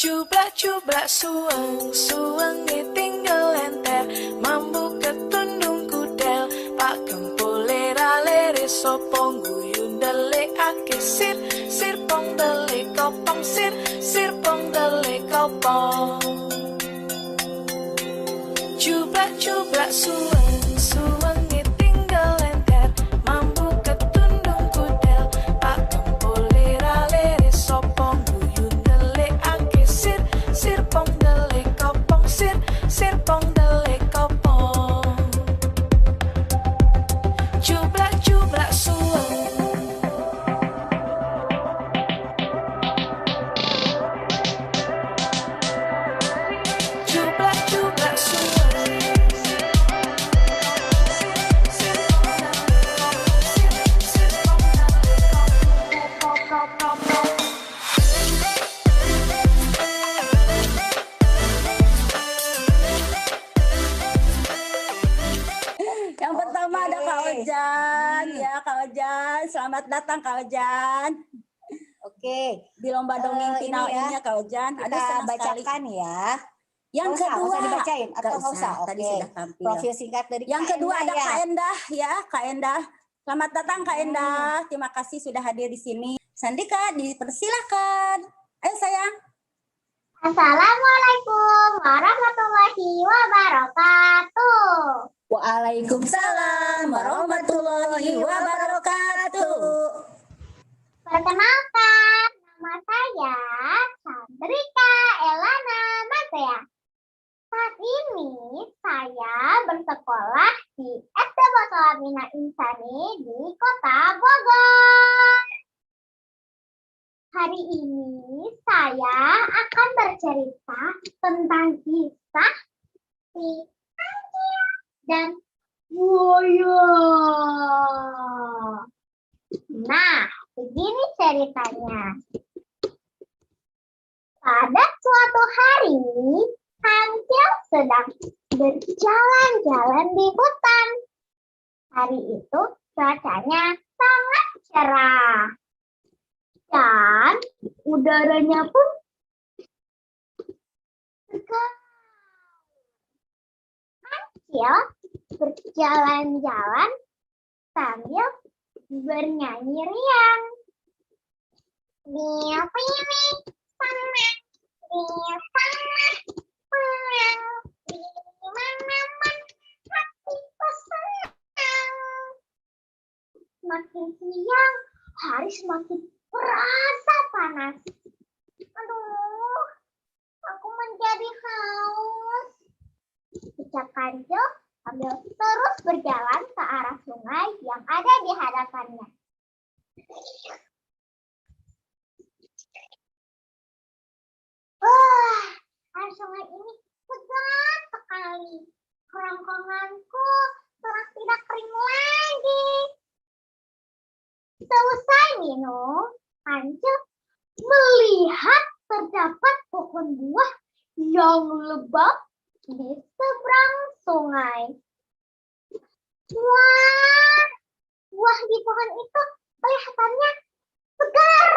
Cublak-cublak suweng-suwenge tinggal enter, mambu ketundung kudel, pak kempul lera-lere sopong guyun delikake sir, sirpong delik kopong sir, sirpong delik kopong. Cublak-cublak suweng-suwenge tinggal enter, mambu ketundung kudel, pak kempul lera-lere sopong guyun delikake sir, sirpong delik kopong sir, sirpong delik kopong. Cublak-cublak suweng. Cublak-cublak suweng. Yang pertama ada Kak Ojan, ya Kak Ojan, selamat datang Kak Ojan. Oke, Di lomba dongeng ini final ya, ini ya Kak Ojan, ada kita senang sekali. bacakan ya. Yang Nggak kedua, usah dibacain atau nggak nggak usah? tadi Oke. sudah tampil. Profil singkat dari Yang Kak kedua Endah ada ya. Kak Endah, ya Kak Endah. Selamat datang Kak Endah, terima kasih sudah hadir di sini. Sandika, dipersilakan. Ayo sayang. Assalamualaikum warahmatullahi wabarakatuh. Waalaikumsalam warahmatullahi wabarakatuh. Perkenalkan, nama saya Sandrika Elana Masea. Saat ini saya bersekolah di SD Bosolamina Insani di Kota Bogor. Hari ini saya akan bercerita tentang kisah si Anjing dan buaya. Nah, begini ceritanya. Pada suatu hari, Kancil sedang berjalan-jalan di hutan. Hari itu cuacanya sangat cerah. Dan udaranya pun segar. Kancil berjalan-jalan sambil bernyanyi riang. Dia pilih sana, dia sana, pulang, di mana-mana hatiku senang. Semakin siang, hari semakin terasa panas. Aduh, aku menjadi haus. Ucap Kancil sambil terus berjalan ke arah sungai yang ada di hadapannya. Wah, air sungai ini segar sekali. Kerongkonganku telah tidak kering lagi. Selesai minum, Kancil melihat terdapat pohon buah yang lebat di seberang sungai. Wah, buah di pohon itu kelihatannya segar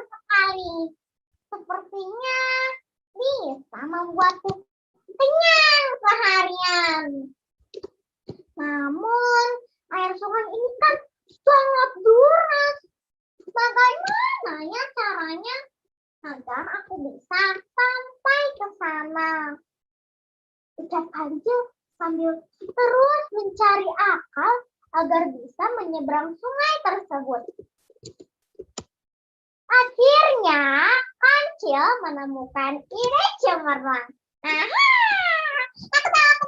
sekali. Sepertinya bisa membuatku kenyang seharian. Namun, air sungai ini kan sangat deras. Bagaimana ya caranya agar aku bisa sampai ke sana? Ucap Kancil sambil terus mencari akal agar bisa menyeberang sungai tersebut. Akhirnya, Kancil menemukan ide cemerlang. Aha! Aku tahu.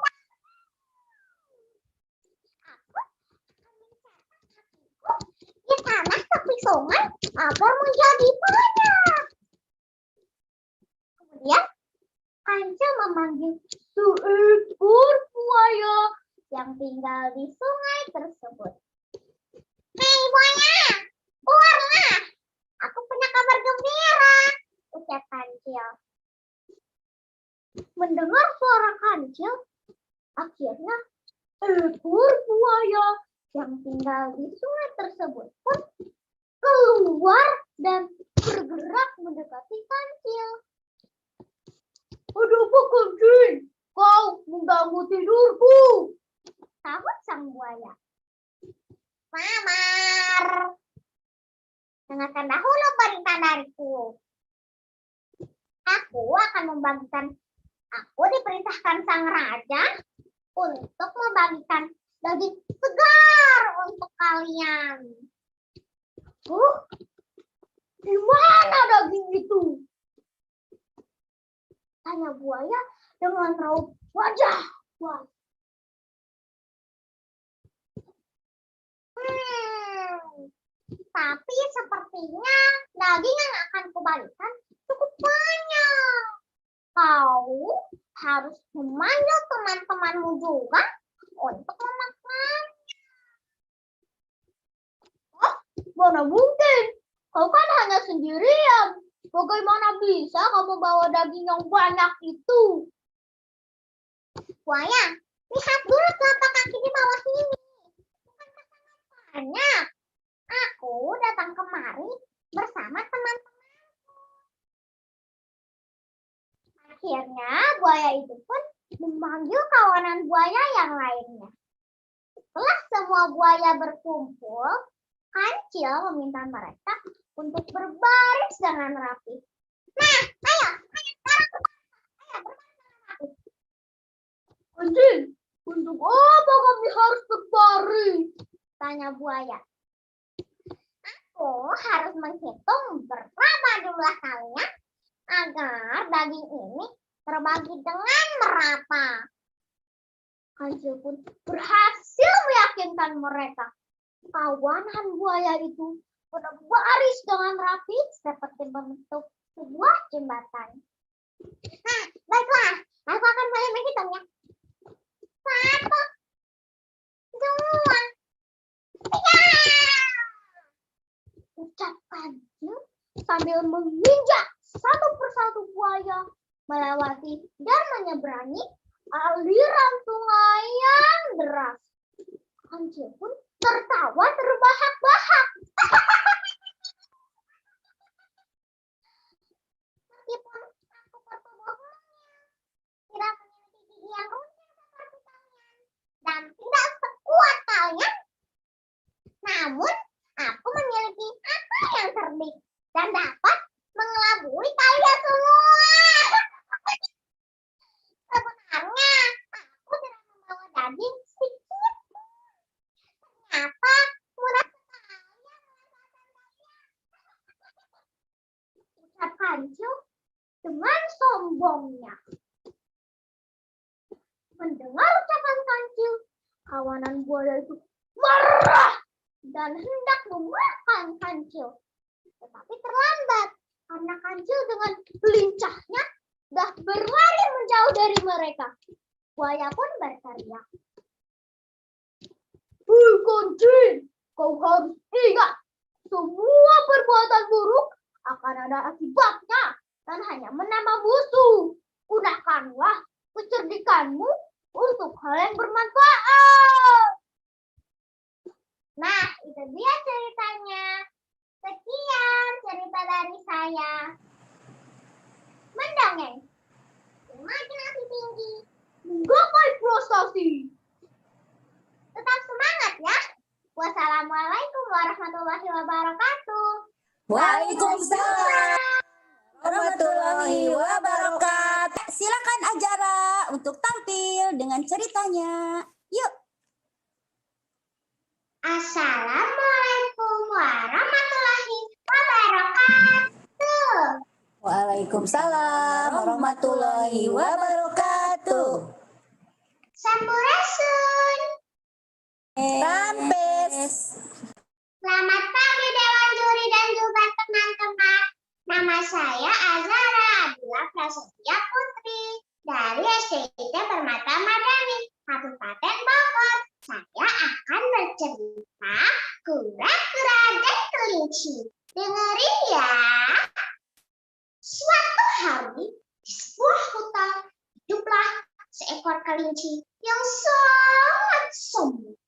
Aku akan mencetak kakiku di tanah tepi sungai agar menjadi banyak. Kemudian, Kancil memanggil seekor buaya yang tinggal di sungai tersebut. Hei buaya, keluarlah. Aku punya kabar gembira, ucap Kancil. Mendengar suara Kancil, akhirnya ekor buaya yang tinggal di sungai tersebut pun keluar dan bergerak mendekati Kancil. Ada apa, Kunjin? Kau mengganggu tidurku. Sahut sang buaya. Mamar. Dengarkan dahulu perintah dariku. Aku diperintahkan sang raja untuk membagikan daging segar untuk kalian. Di mana daging itu? Tanya buaya dengan raut wajah. Tapi sepertinya daging yang akan kubagikan cukup banyak. Kau harus memanggil teman-temanmu juga untuk memakan. Oh, mana mungkin? Kau kan hanya sendirian. Bagaimana bisa kamu bawa daging yang banyak itu? Buaya, lihat dulu telapak kaki di bawah sini. Bukankah sangat banyak? Aku datang kemari bersama teman-teman. Akhirnya buaya itu pun memanggil kawanan buaya yang lainnya. Setelah semua buaya berkumpul, Kancil meminta mereka untuk berbaris dengan rapi. Nah, ayo sekarang berbaris dengan rapi. Kancil, untuk apa kami harus berbaris? Tanya buaya. Aku harus menghitung berapa jumlah kalian agar daging ini terbagi dengan merata. Kancil pun berhasil meyakinkan mereka. Kawanan buaya itu berbaris dengan rapi seperti bentuk sebuah jembatan. Nah, baiklah, aku akan mulai menghitungnya. 1, 2, 3. Ucap Kancil sambil menginjak satu persatu buaya melewati dan menyeberangi aliran sungai yang deras. Kancil pun tertawa terbahak-bahak. Meskipun aku bertubuhnya tidak memiliki gigi yang runcing seperti kalian dan tidak sekuat kalian, namun aku memiliki mata yang cerdik dan dapat mengelabui kalian semua. Sebenarnya aku tidak membawa daging sedikit. Ternyata mudah sekali memanfaatkan kalian. Ucap Kancil dengan sombongnya. Mendengar ucapan Kancil, kawanan buaya itu marah dan hendak memakan Kancil. Tetapi terlambat karena Kancil dengan lincahnya dah berlari menjauh dari mereka. Buaya pun berteriak. Hei Kancil, kau harus ingat, semua perbuatan buruk akan ada akibatnya dan hanya menambah musuh. Gunakanlah kecerdikanmu untuk hal yang bermanfaat. Nah, itu dia ceritanya. Sekian cerita dari saya. Mendongeng imajinasi tinggi, menggapai prestasi. Tetap semangat ya. Wassalamualaikum warahmatullahi wabarakatuh. Waalaikumsalam warahmatullahi wabarakatuh. Silakan Ajara untuk tampil dengan ceritanya. Yuk. Assalamualaikum warahmatullahi wabarakatuh. Waalaikumsalam warahmatullahi wabarakatuh. Sampurasun. Rampes. Selamat pagi Dewan Juri dan juga teman-teman. Nama saya Azara Adila Prasetya Putri dari SDIT Permata Madani, Kabupaten Bogor. Saya akan bercerita kura-kura dan kelinci. Dengerin ya. Suatu hari di sebuah hutan hiduplah seekor kelinci yang sangat sombong.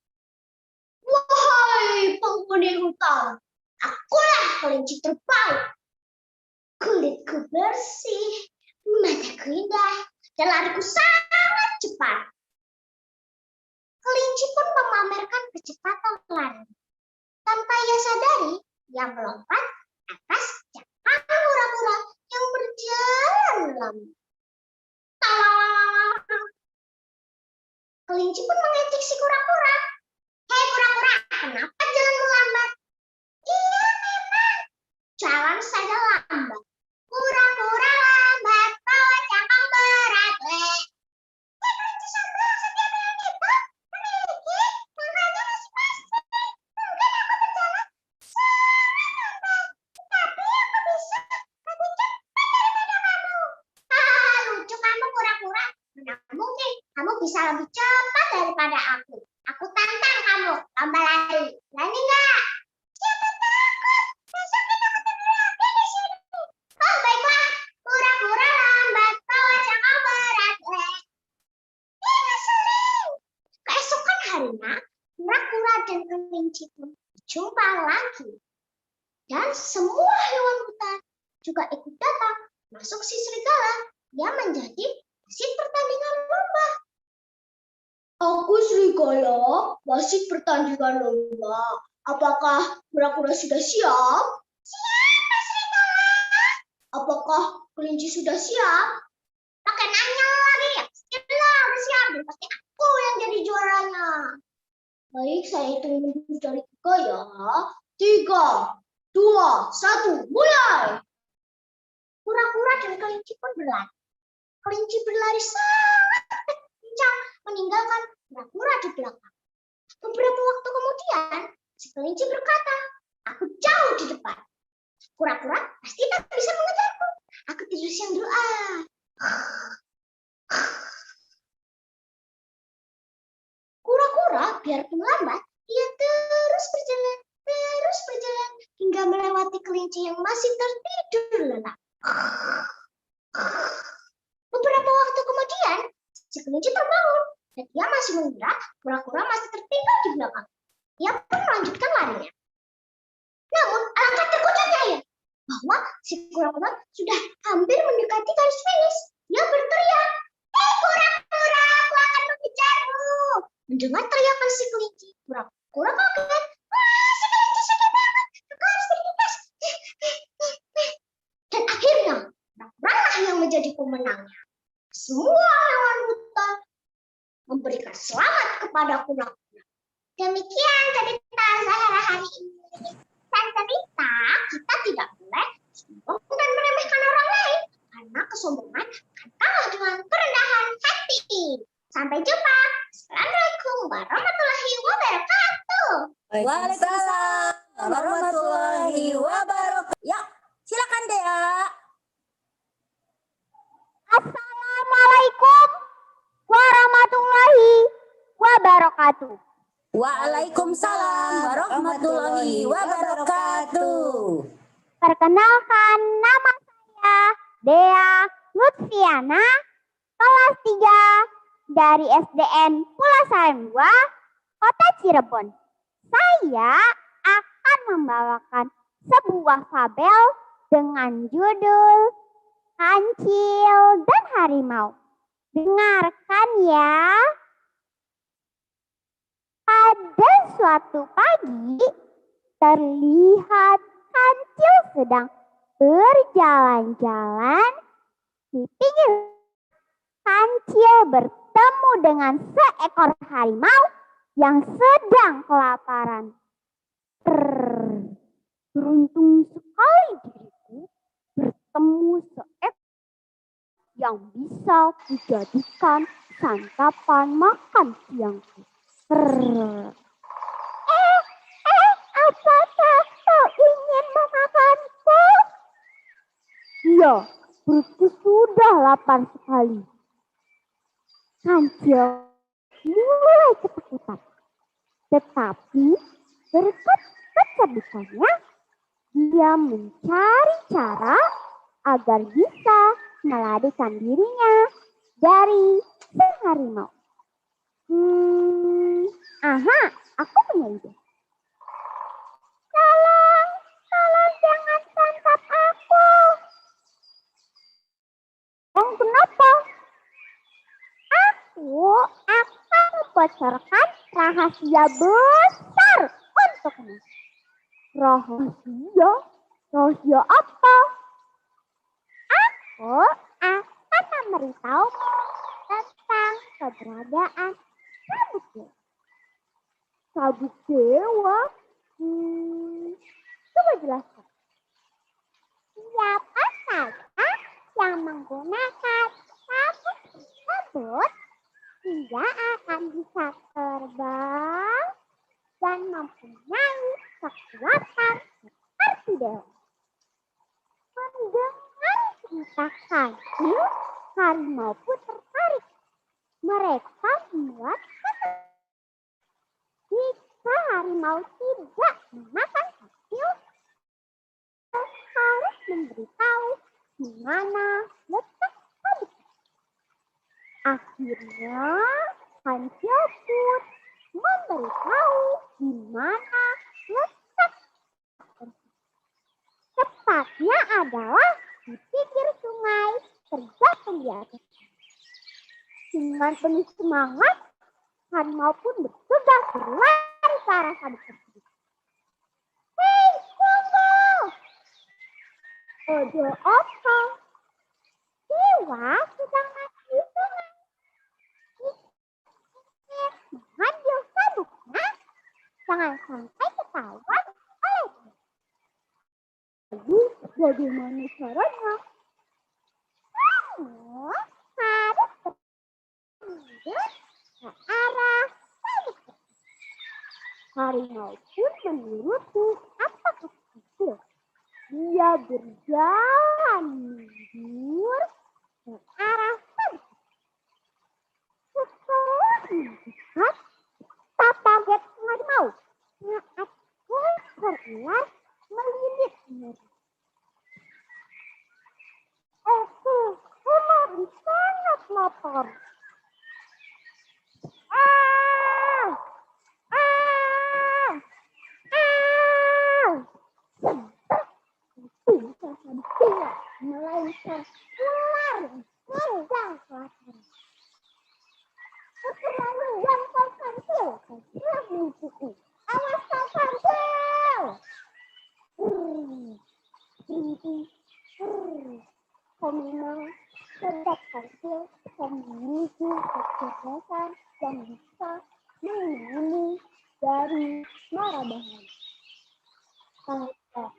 Wahai penghuni hutan, akulah kelinci terbaik. Kulitku bersih, Mataku indah dan lariku sangat cepat. Kelinci pun memamerkan kecepatan lari. Tanpa ia sadari, ia melompat atas cakang kura-kura yang berjalan lambat. Talang! Kelinci pun mengejek si kura-kura. Hei kura-kura, kenapa jalanmu lambat? Iya memang, jalan saja lambat. Kura-kura lambat, bawa cangkang berat. Kelinci sombong setiap yang hebat memiliki makanya masing-masing. Mungkin aku berjalan sangat lambat, tapi aku bisa lebih cepat daripada kamu. Hahaha, lucu kamu kura-kura. Mana mungkin kamu bisa lebih cepat daripada aku. Aku tantang kamu, lomba lari. Berani nggak? Siapa takut? Besok kita ketemu lagi di sini. Oh baiklah, kura-kura lambat, bawa cangkang berat. Ih, ngeselin. Keesokan harinya, kura-kura dan kelinci pun berjumpa lagi. Dan semua hewan hutan juga ikut datang, masuk si serigala. Dia menjadi wasit pertandingan lomba. Aku serigala, wasit pertandingan lomba. Apakah kura-kura sudah siap? Siap, serigala. Apakah kelinci sudah siap? Pakai nanya lagi ya. Siap, udah siap. Dan pasti aku yang jadi juaranya. Baik, saya hitung dari 3 ya. 3, 2, 1, mulai. Kura-kura dan kelinci pun berlari. Kelinci berlari sangat kencang meninggalkan kura-kura di belakang. Beberapa waktu kemudian, si kelinci berkata, aku jauh di depan. Kura-kura pasti tak bisa mengejarku. Aku tidur siang dulu. Kura-kura biarpun lambat, dia terus berjalan hingga melewati kelinci yang masih tertidur lelap. Beberapa waktu kemudian, si kelinci terbangun dan dia masih mengira kura-kura masih tertinggal di belakang. Dia pun melanjutkan larinya. Namun, alangkah terkejutnya ya, bahwa si kura-kura sudah hampir mendekati garis finish. Dia berteriak, "Hei kura-kura, aku akan mengejarmu!" Mendengar teriakan si kelinci, kura-kura kaget. Wah, si kelinci sudah bangun, aku harus bergegas. Dan akhirnya, kura-kura yang menjadi pemenangnya. Semua hewan hutan memberikan selamat kepada kura-kura. Demikian cerita Zahra hari ini. Dan cerita kita tidak boleh sombong dan meremehkan orang lain, karena kesombongan akan kalah dengan kerendahan hati. Sampai jumpa. Assalamualaikum warahmatullahi wabarakatuh. Waalaikumsalam warahmatullahi wabarakatuh. Ya, silakan Dea. Assalamualaikum warahmatullahi wabarakatuh. Waalaikumsalam warahmatullahi wabarakatuh. Perkenalkan, nama saya Dea Lutfiana, kelas 3 dari SDN Pulasarem 2, Kota Cirebon. Saya akan membawakan sebuah fabel dengan judul Kancil dan Harimau. Dengarkan ya. Pada suatu pagi, terlihat kancil sedang berjalan-jalan di pinggir. Kancil bertemu dengan seekor harimau yang sedang kelaparan. Beruntung sekali diriku bertemu seekor yang bisa dijadikan santapan makan siangku. Apakah kau ingin memakanku? Iya, perutku sudah lapar sekali. Kancil mulai ketakutan. Tetapi berkat kecerdikannya, dia mencari cara agar bisa melarikan dirinya dari sang harimau. Aha, aku punya ide. Tolong jangan tangkap aku. membocorkan rahasia besar untukmu. Rahasia? Rahasia apa? Aku akan memberitahu tentang keberadaan sabuk dewa. Sabuk dewa? Coba jelaskan. Siapa saja yang menggunakan sabuk tersebut, dia akan bisa terbang dan mempunyai kekuatan seperti dewa. Mendengar cerita kancil, harimau pun tertarik. Mereka membuat keputusan. Jika harimau tidak memakan kancil, harus memberitahu di mana letak sabuk. Akhirnya, kancil pun memberitahu di mana letak sabuk. Tepatnya adalah di pinggir sungai tergantung di atas. Dengan penuh semangat, harimau pun bergegas berlari ke arah sabuk tersebut. Hei, tunggu! Ada apa? Dewa sedang mati di sungai. Mengambil sabuknya, jangan sampai ketahuan olehnya. Lalu, bagaimana caranya? Kamu harus berpindah ke arah sabuk. Harimau pun menuruti apa kata kecil. Dia berjalan mundur ke arah sabuk. Setelah mendekat, tak kaget harimau saat seekor ular melilit nyeri. Aku lari sangat lapar. Tidak melainkan ular sedang kelaparan. Keterlaluan kau kancil, kau telah menipuku. Awas kau kancil! Kau memang cerdas kancil, kau memiliki kecerdasan yang bisa melindungi dari mara bahaya. Kau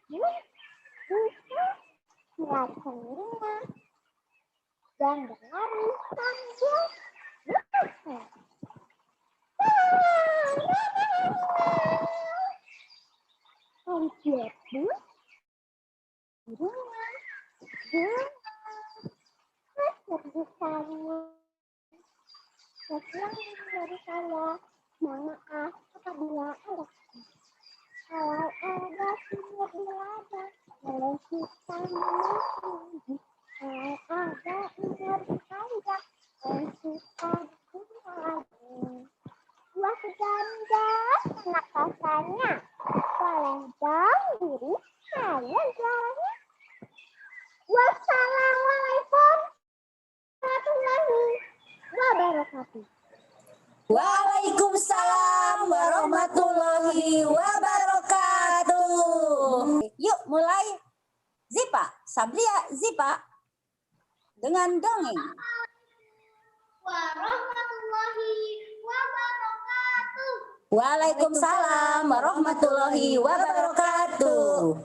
bisa melarikan dirinya dan berlari sambil berkata. Kancil pun dirinya dengan kecerdasannya. Sekian dari saya, mohon maaf apabila ada kalau ada sumber di ladang, boleh kita menikmati. Kalau ada ular di kandang, boleh kita menikmati. Buah ganda, nafasanya, boleh dong diri saya jalannya. Wassalamualaikum warahmatullahi wabarakatuh. Waalaikumsalam warahmatullahi wabarakatuh. Yuk mulai. Zipa, Sablia, Zipa. Dengan dongeng. Warahmatullahi wabarakatuh. Waalaikumsalam warahmatullahi wabarakatuh.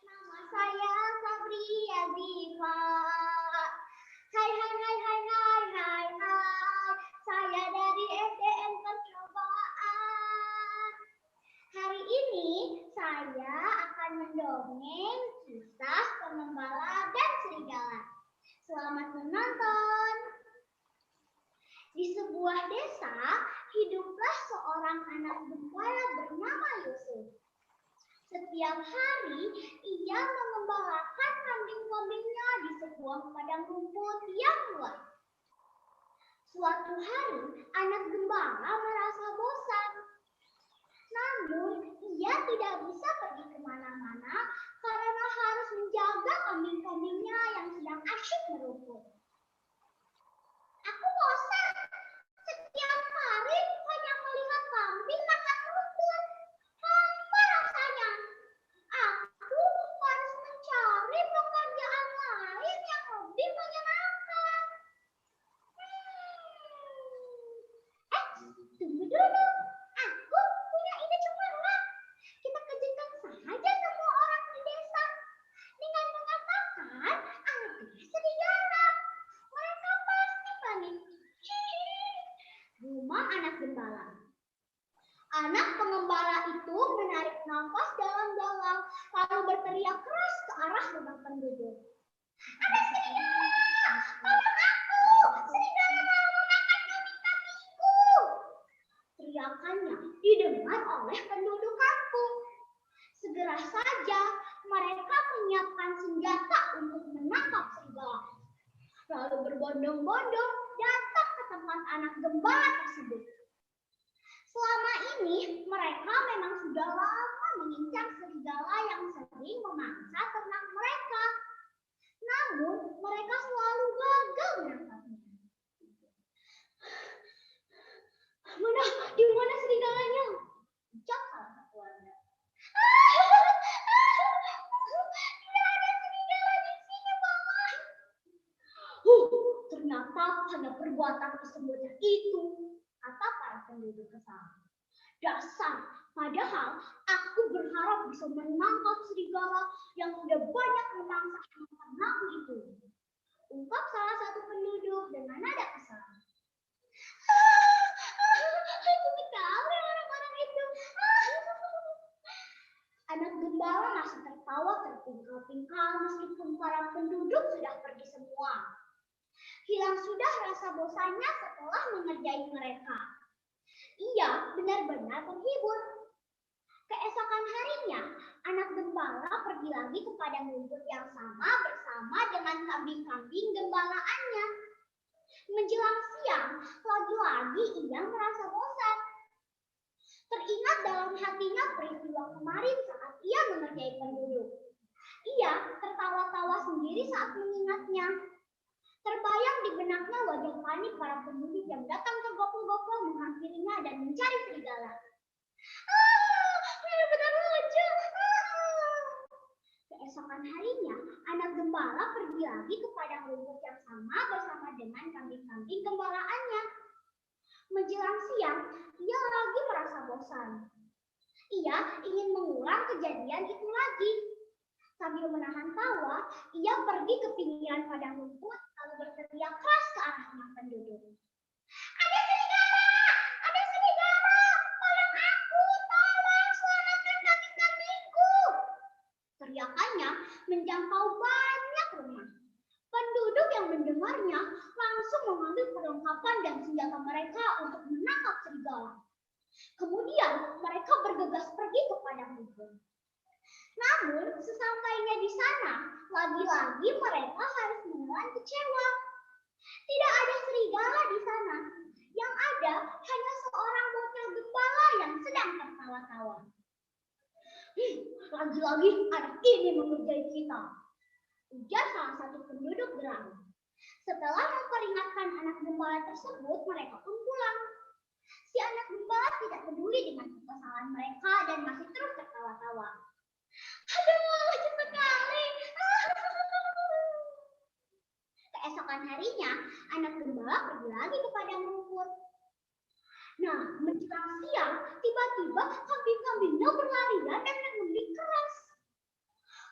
Nama saya Sabria Ziva. Hai hai hai hai hai hai hai. Saya dari SDN Percobaan. Hari ini saya akan mendongeng kisah pengembala dan serigala. Selamat menonton. Di sebuah desa hiduplah seorang anak gembala bernama Yusuf. Setiap hari ia mengembalakan kambing-kambingnya di sebuah padang rumput yang luas. Suatu hari anak gembala merasa bosan. Namun ia tidak bisa pergi kemana-mana karena harus menjaga kambing-kambingnya yang sedang asyik merumput. Aku Tunggu dulu, aku punya ide cemerlang. Kita kejutkan saja semua orang di desa dengan mengatakan anaknya serigala. Mereka pasti panik. Rumah anak gembala. Anak pengembala itu menarik nafas dalam-dalam lalu berteriak keras ke arah rumah penduduk. Ada serigala! Tolong aku! Serigala mau memakan kambing-kambingku! Teriakannya didengar oleh penduduk kampung. Segera saja mereka menyiapkan senjata untuk menangkap serigala. Lalu berbondong-bondong datang ke tempat anak gembala tersebut. Selama ini mereka memang sudah lama mengincar serigala yang sering memangsa ternak mereka. Namun mereka selalu gagal menangkapnya. Di mana serigalanya? Ucap salah satu warga. Tidak ada serigala di sini, Paman. Ternyata hanya perbuatan kesembunyian itu, kata para penduduk kesal. Dasar, padahal aku berharap bisa menangkap serigala yang sudah banyak memangsa ternakku itu. Ungkap salah satu penduduk dengan nada kesal. Aku ketahui orang-orang itu. Anak gembala masih tertawa terpingkal-pingkal meskipun para penduduk sudah pergi semua. Hilang sudah rasa bosannya setelah mengerjai mereka. Ia benar-benar terhibur. Keesokan harinya, anak gembala pergi lagi ke padang rumput yang sama bersama dengan kambing-kambing gembalaannya. Menjelang siang, lagi-lagi ia merasa bosan. Teringat dalam hatinya peristiwa kemarin saat ia mengerjai penduduk. Ia tertawa-tawa sendiri saat mengingatnya. Terbayang di benaknya wajah panik para penduduk yang datang tergopol-gopol menghampirinya dan mencari serigala. Benar-benar lucu. Keesokan harinya, anak gembala pergi lagi ke padang rumput yang sama bersama dengan kambing-kambing gembalaannya. Menjelang siang, ia lagi merasa bosan. Ia ingin mengulang kejadian itu lagi. Sambil menahan tawa, ia pergi ke pinggiran padang rumput lalu berteriak keras ke arah rumah penduduk. Ada serigala! Ada serigala! Tolong aku! Tolong selamatkan kambing-kambingku! Teriakannya menjangkau banyak rumah. Penduduk yang mendengarnya langsung mengambil perlengkapan dan senjata mereka untuk menangkap serigala. Kemudian mereka bergegas pergi ke padang rumput. Namun sesampainya di sana, lagi-lagi mereka harus menelan kecewa. Tidak ada serigala di sana. Yang ada hanya seorang bocah gembala yang sedang tertawa-tawa. Lagi-lagi anak ini mengerjai kita, ujar salah satu penduduk geram. Setelah memperingatkan anak gembala tersebut, mereka pun pulang. Si anak gembala tidak peduli dengan kesalahan mereka dan masih terus tertawa-tawa. Aduh, lucu sekali. Keesokan harinya, anak gembala pergi lagi ke padang rumput. Nah, menjelang siang, tiba-tiba kambing-kambingnya berlarian dan menggembik keras.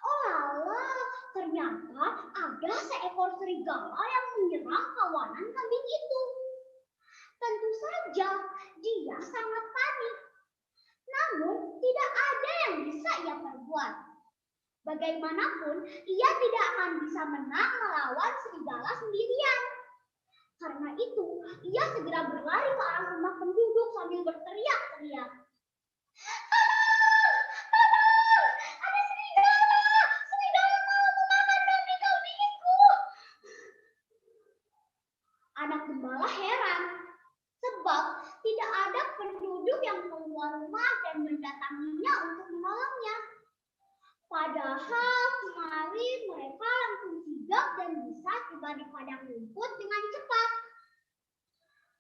Oh alah, ternyata ada seekor serigala yang menyerang kawanan kambing itu. Tentu saja, dia sangat panik. Namun, tidak ada yang bisa ia perbuat. Bagaimanapun, ia tidak akan bisa menang melawan serigala sendirian. Karena itu, ia segera berlari ke arah rumah penduduk sambil berteriak-teriak. Tolong! Ada serigala! Serigala mau memakan kambing-kambingku! Anak gembala heran, sebab tidak ada penduduk yang keluar rumah dan mendatanginya untuk menolongnya. Padahal kemarin mereka langsung sigap dan bisa tiba di padang rumput dengan cepat.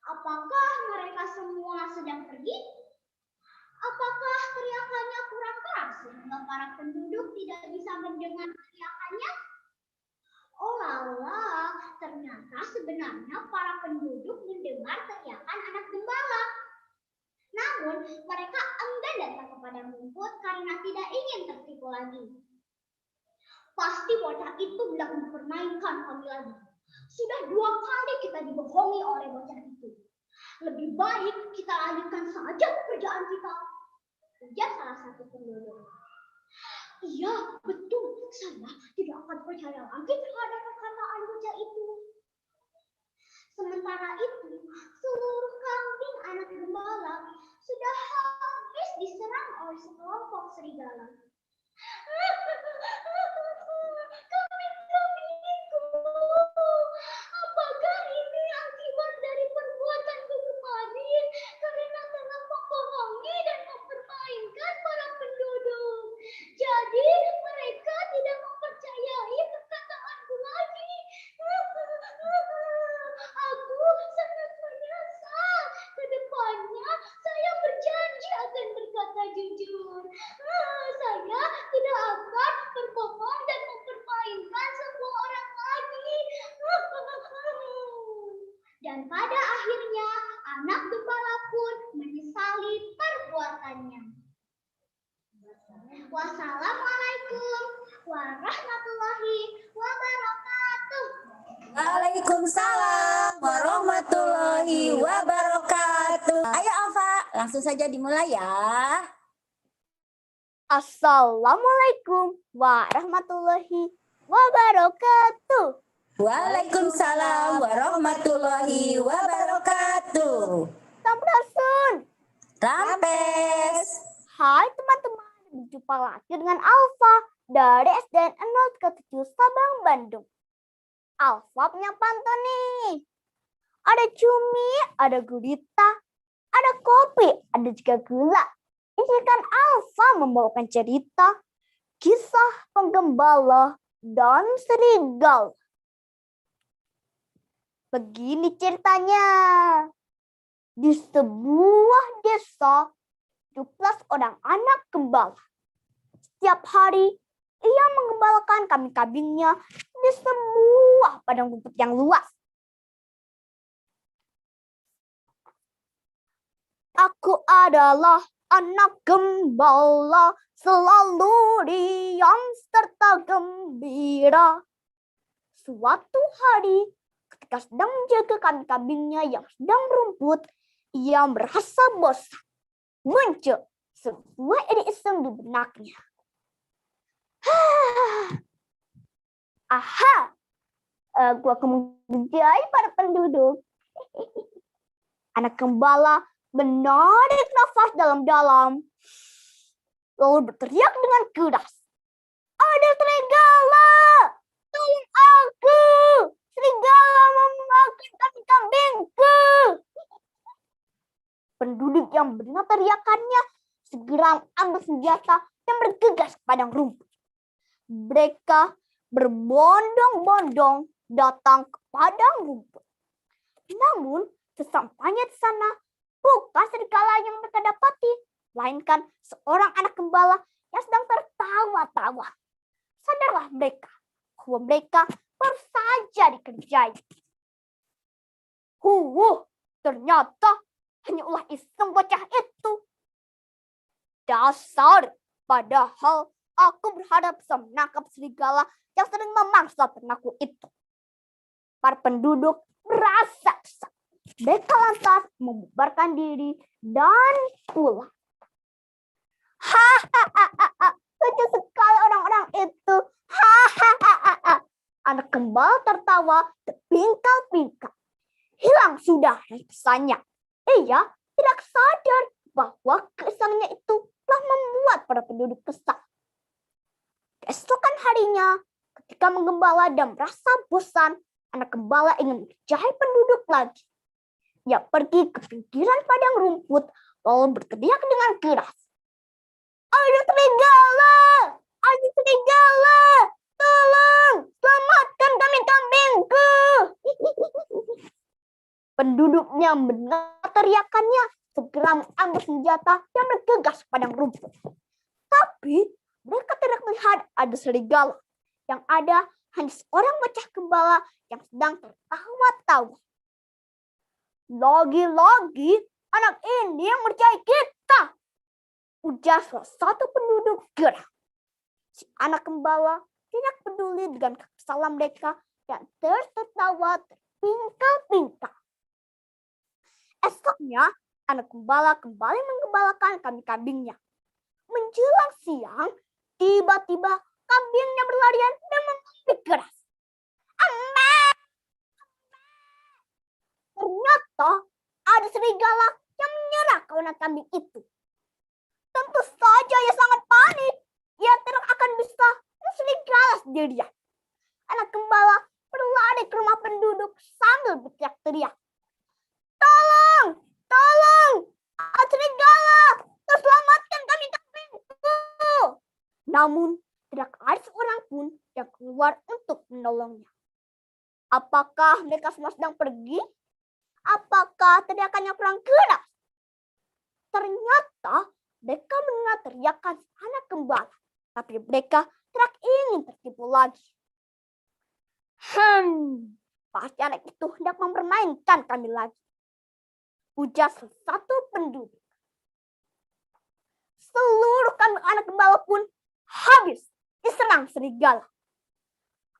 Apakah mereka semua sedang pergi? Apakah teriakannya kurang keras sehingga para penduduk tidak bisa mendengar teriakannya? Oh lala, ternyata sebenarnya para penduduk mendengar teriakan anak gembala. Mereka enggan datang ke padang rumput karena tidak ingin tertipu lagi. Pasti bocah itu hendak mempermainkan kami lagi. Sudah 2 kali kita dibohongi oleh bocah itu. Lebih baik kita lanjutkan saja pekerjaan kita, ujar salah satu penduduk. Iya, betul. Saya tidak akan percaya lagi terhadap perkataan bocah itu. Sementara itu, seluruh kambing anak gembala sudah habis diserang oleh sekelompok serigala. Kambing-kambingku, apakah ini akibat dari perbuatanku kemarin karena telah membohongi dan mempermainkan para penduduk? Jadi mereka tidak mempercayai perkataanku lagi. Aku sangat menyesal. Kedepannya saya berjanji akan berkata jujur. Saya tidak akan berbohong dan mempermainkan semua orang lagi. Dan pada akhirnya anak gembala pun menyesali perbuatannya. Wassalamualaikum warahmatullahi wabarakatuh. Waalaikumsalam warahmatullahi wabarakatuh. Ayo Alfa, langsung saja dimulai ya. Assalamualaikum warahmatullahi wabarakatuh. Waalaikumsalam warahmatullahi wabarakatuh. Sampurasun. Rampes. Hai teman-teman, berjumpa lagi dengan Alfa dari SDN 037 Sabang, Bandung. Alfa punya pantun nih. Ada cumi, ada gurita, ada kopi, ada juga gula. Izinkan Alfa membawakan cerita kisah penggembala dan serigala. Begini ceritanya. Di sebuah desa hiduplah seorang anak gembala. Setiap hari ia menggembalakan kambing-kambingnya di sebuah padang rumput yang luas. Aku adalah anak gembala, selalu riang serta gembira. Suatu hari, ketika sedang menjaga kambing-kambingnya yang sedang berumput, ia merasa bosan. Muncul sebuah ide iseng di benaknya. Aha, gua akan menjadi para penduduk. Anak gembala menarik nafas dalam-dalam, lalu berteriak dengan keras. Ada serigala! Tolong aku! Serigala mau memakan kambing-kambingku! Penduduk yang mendengar teriakannya segera ambil senjata dan bergegas ke padang rumput. Mereka berbondong-bondong datang ke padang rumput. Namun, sesampainya di sana, bukan serigala yang mereka dapati, melainkan seorang anak gembala yang sedang tertawa-tawa. Sadarlah mereka bahwa mereka baru saja dikerjai. Ternyata hanya ulah iseng bocah itu. Dasar, padahal aku berharap bisa menangkap serigala yang sering memangsa ternakku itu. Para penduduk merasa kesal. Mereka lantas membubarkan diri dan pulang. Hahaha, lucu sekali orang-orang itu. Hahaha, anak gembala tertawa terpingkal-pingkal. Hilang sudah pesannya. Ia tidak sadar bahwa keesangannya itu telah membuat para penduduk kesal. Keesokan harinya, ketika menggembala dan merasa bosan, anak gembala ingin menjahit penduduk lagi. Ia pergi ke pinggiran padang rumput, lalu berteriak dengan keras. Ada serigala! Ada serigala! Tolong! Selamatkan kambing-kambingku! Penduduknya mendengar teriakannya, segera mengambil senjata dan bergegas ke padang rumput. Tapi mereka tidak melihat ada serigala. Yang ada hanya seorang bocah gembala yang sedang tertawa-tawa. Lagi-lagi anak ini yang mercai kita, Ujar salah satu penduduk geram. Si anak gembala tidak peduli dengan kesalahan mereka dan tertawa terpingkal-pingkal. Esoknya, anak gembala kembali menggembalakan kambing-kambingnya. Menjelang siang, tiba-tiba kambingnya berlarian dan menggigit keras. Ternyata ada serigala yang menyerang kawanan kambing itu. Tentu saja ia sangat panik. Ia tidak akan bisa serigala sendirian. Anak gembala berlari ke rumah penduduk sambil berteriak-teriak. Tolong! Tolong! Ada serigala! Selamatkan kami kambingku! Namun tidak ada seorang pun yang keluar untuk menolongnya. Apakah mereka semua sedang pergi? Apakah teriakannya kurang keras? Ternyata mereka mendengar teriakan anak gembala, tapi mereka tidak ingin tertipu lagi. Pasti anak itu hendak mempermainkan kami lagi, ujar satu penduduk. Seluruh kambing anak gembala pun habis diserang serigala.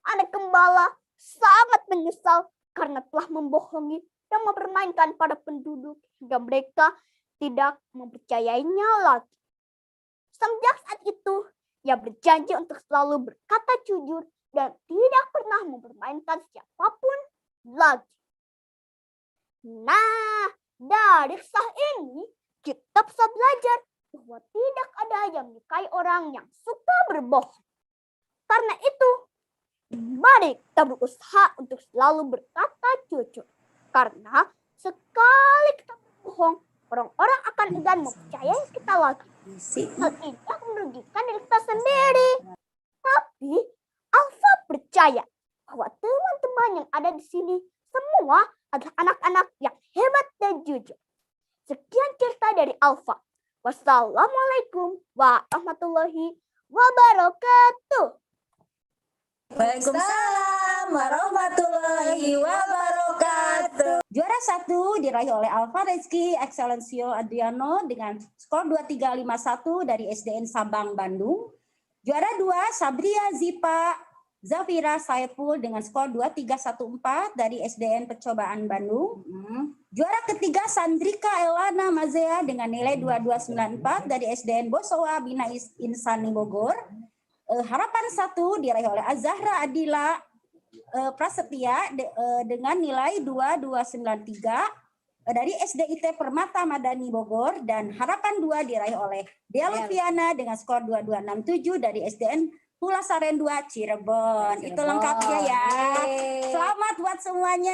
Anak gembala sangat menyesal karena telah membohongi dan mempermainkan para penduduk hingga mereka tidak mempercayainya lagi. Sejak saat itu, ia berjanji untuk selalu berkata jujur dan tidak pernah mempermainkan siapapun lagi. Nah, dari kisah ini kita bisa belajar bahwa tidak ada yang menyukai orang yang suka berbohong. Karena itu, mari kita berusaha untuk selalu berkata jujur. Karena sekali kita berbohong, orang-orang akan enggan mempercayai kita lagi. Hal ini akan merugikan diri kita sendiri. Tapi Alfa percaya bahwa teman-teman yang ada di sini semua adalah anak-anak yang hebat dan jujur. Sekian cerita dari Alfa. Wassalamualaikum warahmatullahi wabarakatuh. Waalaikumsalam warahmatullahi wabarakatuh. Juara 1 diraih oleh Alfa Rizky Excellencio Adriano dengan skor 2351 dari SDN Sabang, Bandung. Juara 2 Sabria Zipa Zafira Saiful dengan skor 2314 dari SDN Percobaan, Bandung. Juara ketiga Sandrika Elana Mazea dengan nilai 2294 dari SDN Bosowa Bina Insani Bogor. Harapan 1 diraih oleh Azahra Adila Prasetya dengan nilai 2293 dari SDIT Permata Madani Bogor, dan harapan 2 diraih oleh Dea Lufiana dengan skor 2267 dari SDN Pulasaren 2 Cirebon. Itu lengkapnya ya. Selamat buat semuanya.